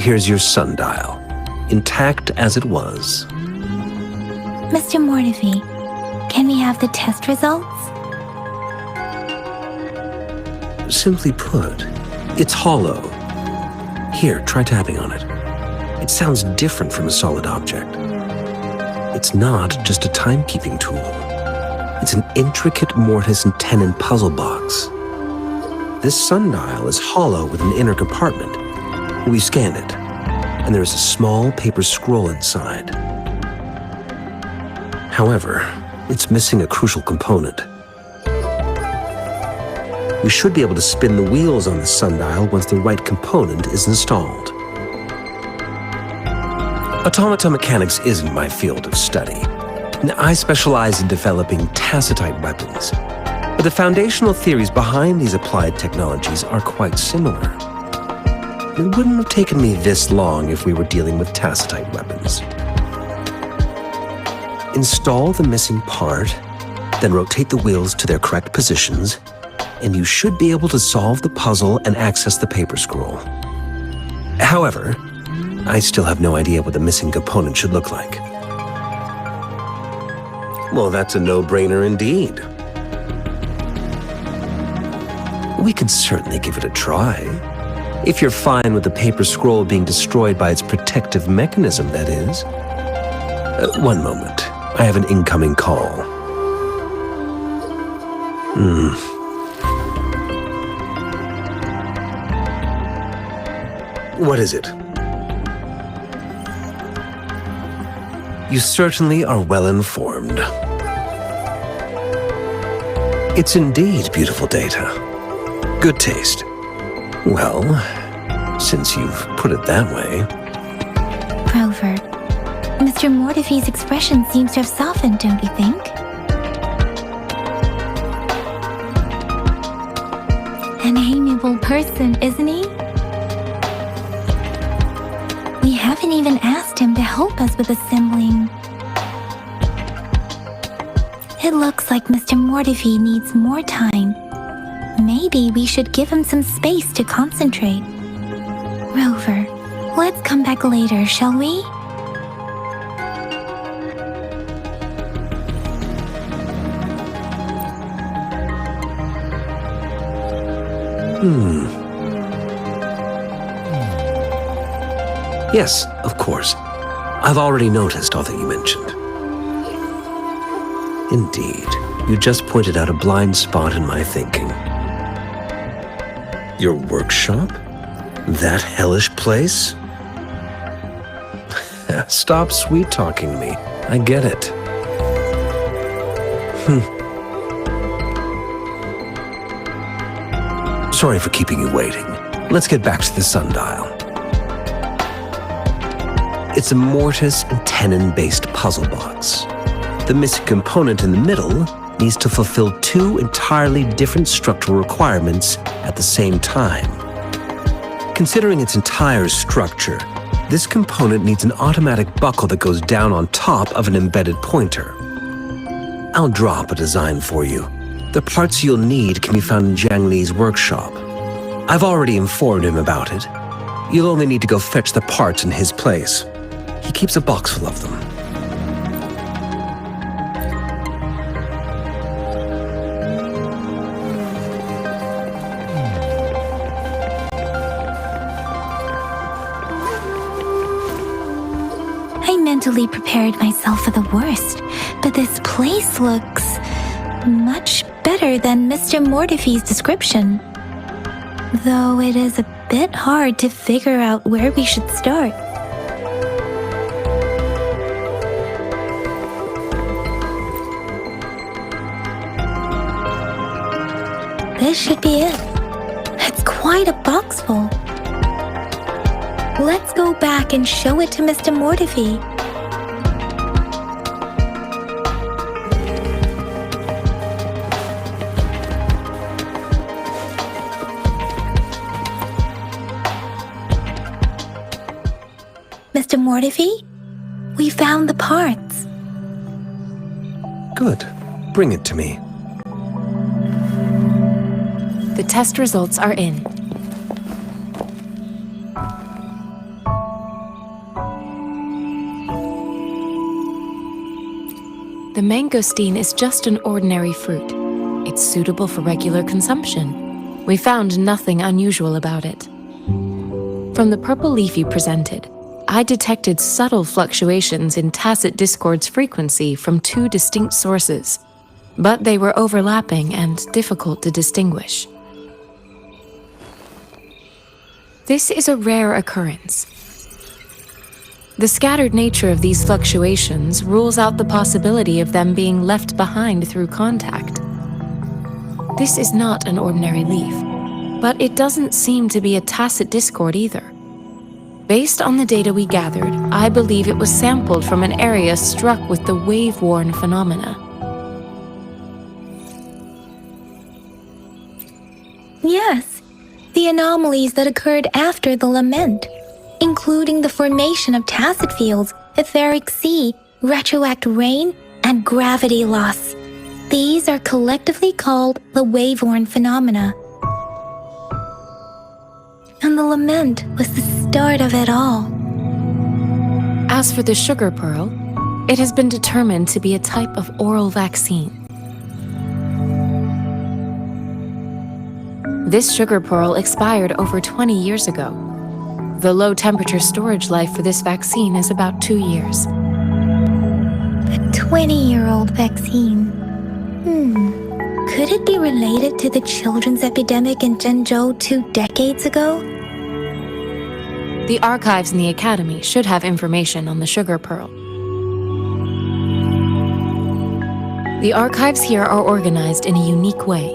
here's your sundial, intact as it was. Mr. Mortivy, can we have the test results? Simply put, it's hollow. Here, try tapping on it. It sounds different from a solid object. It's not just a timekeeping tool. It's an intricate mortise and tenon puzzle box. This sundial is hollow with an inner compartment. We scanned it, and there is a small paper scroll inside. However, it's missing a crucial component. We should be able to spin the wheels on the sundial once the right component is installed. Automata mechanics isn't my field of study. I specialize in developing tacitite weapons, but the foundational theories behind these applied technologies are quite similar. It wouldn't have taken me this long if we were dealing with tacitite weapons. Install the missing part, then rotate the wheels to their correct positions, and you should be able to solve the puzzle and access the paper scroll. However, I still have no idea what the missing component should look like. Well, that's a no-brainer indeed. We could certainly give it a try. If you're fine with the paper scroll being destroyed by its protective mechanism, that is. One moment. I have an incoming call. What is it? You certainly are well informed. It's indeed beautiful data. Good taste. Well, since you've put it that way. Rover, Mr. Mortivy's expression seems to have softened, don't you think? An amiable person, isn't he? We haven't even asked him to help us with assembling. It looks like Mr. Mortivy needs more time. Maybe we should give him some space to concentrate. Rover, let's come back later, shall we? Yes, of course. I've already noticed all that you mentioned. Indeed, you just pointed out a blind spot in my thinking. Your workshop? That hellish place? Stop sweet-talking me. I get it. Sorry for keeping you waiting. Let's get back to the sundial. It's a mortise and tenon-based puzzle box. The missing component in the middle needs to fulfill two entirely different structural requirements at the same time. Considering its entire structure, this component needs an automatic buckle that goes down on top of an embedded pointer. I'll drop a design for you. The parts you'll need can be found in Jiang Li's workshop. I've already informed him about it. You'll only need to go fetch the parts in his place. He keeps a box full of them. I mentally prepared myself for the worst, but this place looks much better than Mr. Mortivy's description. Though it is a bit hard to figure out where we should start. This should be it. It's quite a box full. Let's go back and show it to Mr. Mortivy. Mr. Mortivy, we found the parts. Good. Bring it to me. The test results are in. The mangosteen is just an ordinary fruit. It's suitable for regular consumption. We found nothing unusual about it. From the purple leaf you presented, I detected subtle fluctuations in tacit discord's frequency from two distinct sources, but they were overlapping and difficult to distinguish. This is a rare occurrence. The scattered nature of these fluctuations rules out the possibility of them being left behind through contact. This is not an ordinary leaf, but it doesn't seem to be a tacit discord either. Based on the data we gathered, I believe it was sampled from an area struck with the wave-worn phenomena. Yes, the anomalies that occurred after the lament, including the formation of tacit fields, etheric sea, retroact rain, and gravity loss. These are collectively called the wave-worn phenomena. And the lament was the start of it all. As for the sugar pearl, it has been determined to be a type of oral vaccine. This sugar pearl expired over 20 years ago. The low-temperature storage life for this vaccine is about 2 years. A 20-year-old vaccine. Could it be related to the children's epidemic in Zhengzhou 2 decades ago? The archives in the Academy should have information on the sugar pearl. The archives here are organized in a unique way.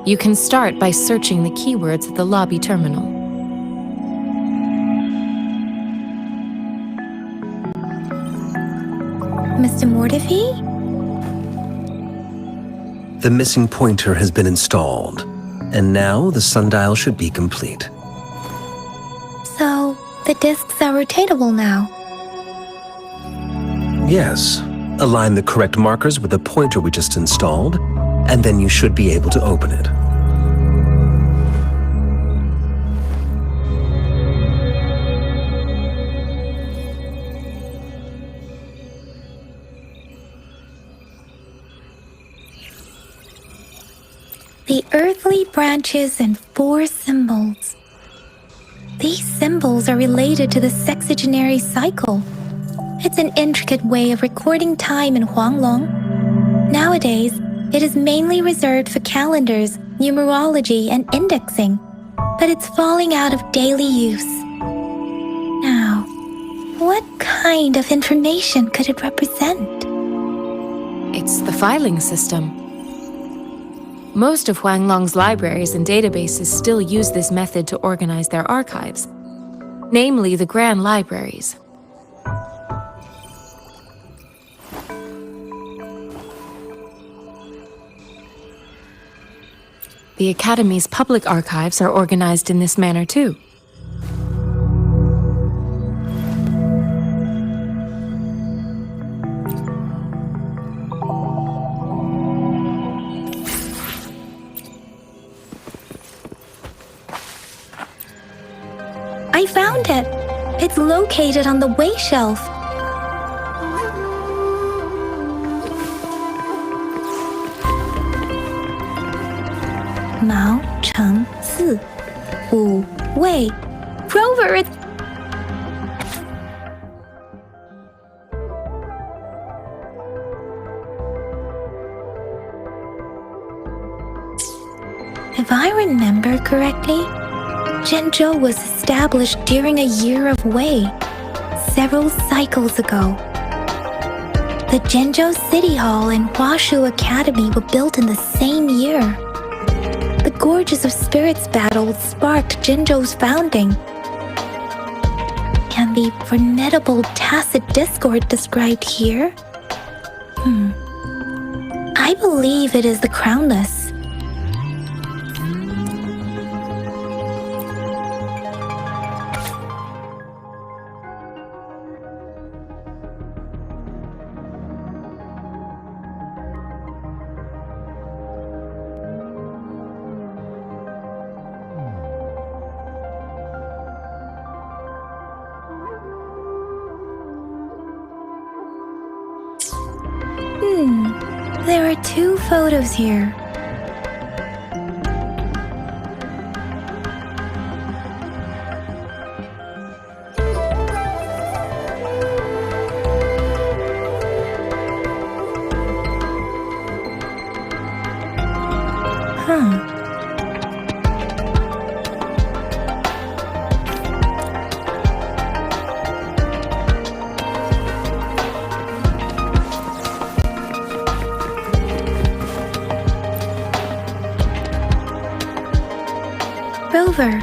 You can start by searching the keywords at the lobby terminal. Mr. Mortefi? The missing pointer has been installed, and now the sundial should be complete. So, the discs are rotatable now. Yes. Align the correct markers with the pointer we just installed, and then you should be able to open it. The earthly branches and 4 symbols. These symbols are related to the sexagenary cycle. It's an intricate way of recording time in Huanglong. Nowadays, it is mainly reserved for calendars, numerology, and indexing, but it's falling out of daily use. Now, what kind of information could it represent? It's the filing system. Most of Huanglong's libraries and databases still use this method to organize their archives, namely the Grand Libraries. The Academy's public archives are organized in this manner too. I found it! It's located on the way shelf. Mao Cheng Si, Wu Wei. Rover, it's... If I remember correctly, Zhengzhou was established during a year of Wei, several cycles ago. The Zhengzhou City Hall and Huashu Academy were built in the same year. The Gorges of Spirits battle sparked Zhengzhou's founding. And the formidable tacit discord described here? I believe it is the Crownless. 2 photos here. Huh. Rover,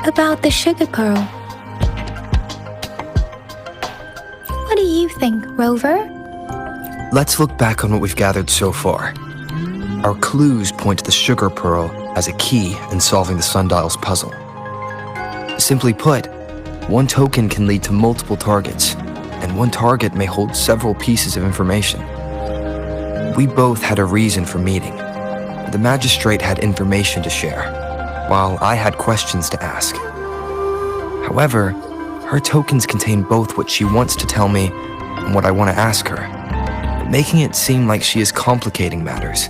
about the sugar pearl. What do you think, Rover? Let's look back on what we've gathered so far. Our clues point to the sugar pearl as a key in solving the sundial's puzzle. Simply put, one token can lead to multiple targets, and one target may hold several pieces of information. We both had a reason for meeting. The magistrate had information to share, while I had questions to ask. However, her tokens contain both what she wants to tell me and what I want to ask her, making it seem like she is complicating matters.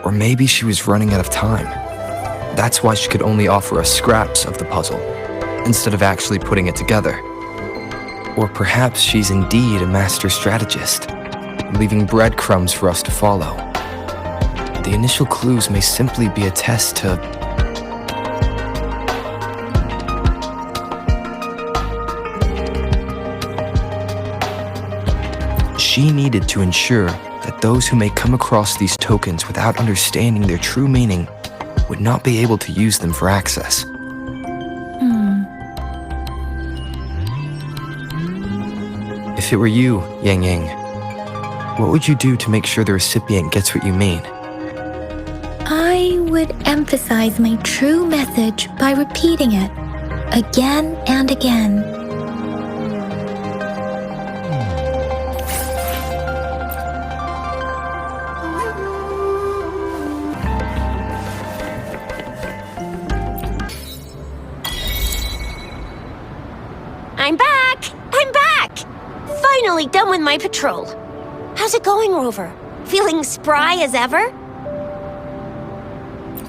Or maybe she was running out of time. That's why she could only offer us scraps of the puzzle, instead of actually putting it together. Or perhaps she's indeed a master strategist, leaving breadcrumbs for us to follow. The initial clues may simply be a test to... She needed to ensure that those who may come across these tokens without understanding their true meaning would not be able to use them for access. If it were you, Yang Yang, what would you do to make sure the recipient gets what you mean? I would emphasize my true message by repeating it again and again. I'm back! I'm back! Finally done with my patrol. How's it going, Rover? Feeling spry as ever?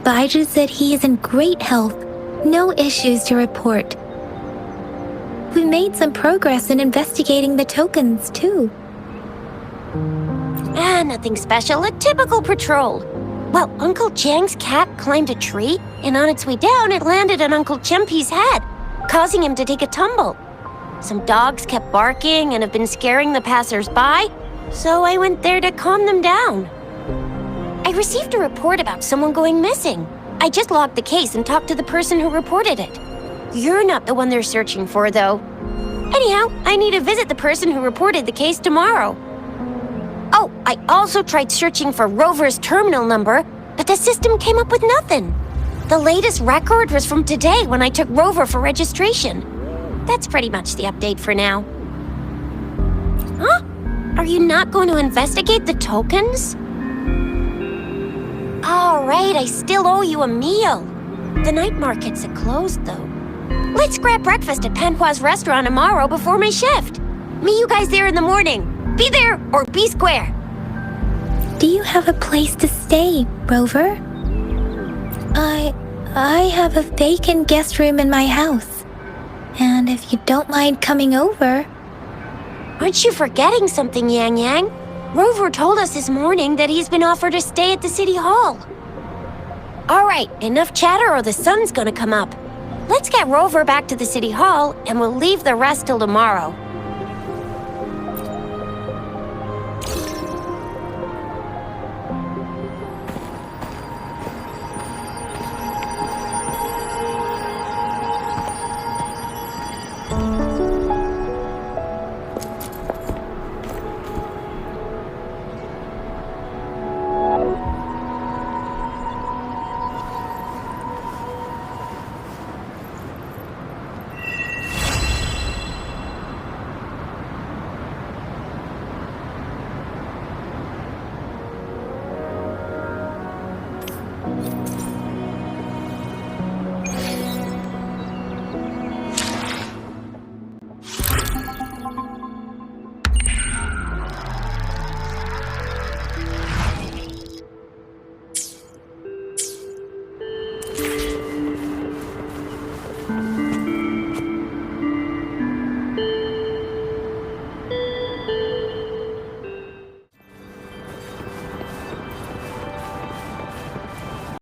Baiju said he is in great health. No issues to report. We made some progress in investigating the tokens, too. Nothing special. A typical patrol. Well, Uncle Chang's cat climbed a tree, and on its way down, it landed on Uncle Chempi's head, causing him to take a tumble. Some dogs kept barking and have been scaring the passers-by, so I went there to calm them down. I received a report about someone going missing. I just logged the case and talked to the person who reported it. You're not the one they're searching for, though. Anyhow, I need to visit the person who reported the case tomorrow. Oh, I also tried searching for Rover's terminal number, but the system came up with nothing. The latest record was from today when I took Rover for registration. That's pretty much the update for now. Huh? Are you not going to investigate the tokens? All right, I still owe you a meal. The night markets are closed, though. Let's grab breakfast at Panhua's restaurant tomorrow before my shift. Meet you guys there in the morning. Be there or be square. Do you have a place to stay, Rover? I have a vacant guest room in my house. And if you don't mind coming over... Aren't you forgetting something, Yang Yang? Rover told us this morning that he's been offered a stay at the City Hall. All right, enough chatter or the sun's gonna come up. Let's get Rover back to the City Hall and we'll leave the rest till tomorrow.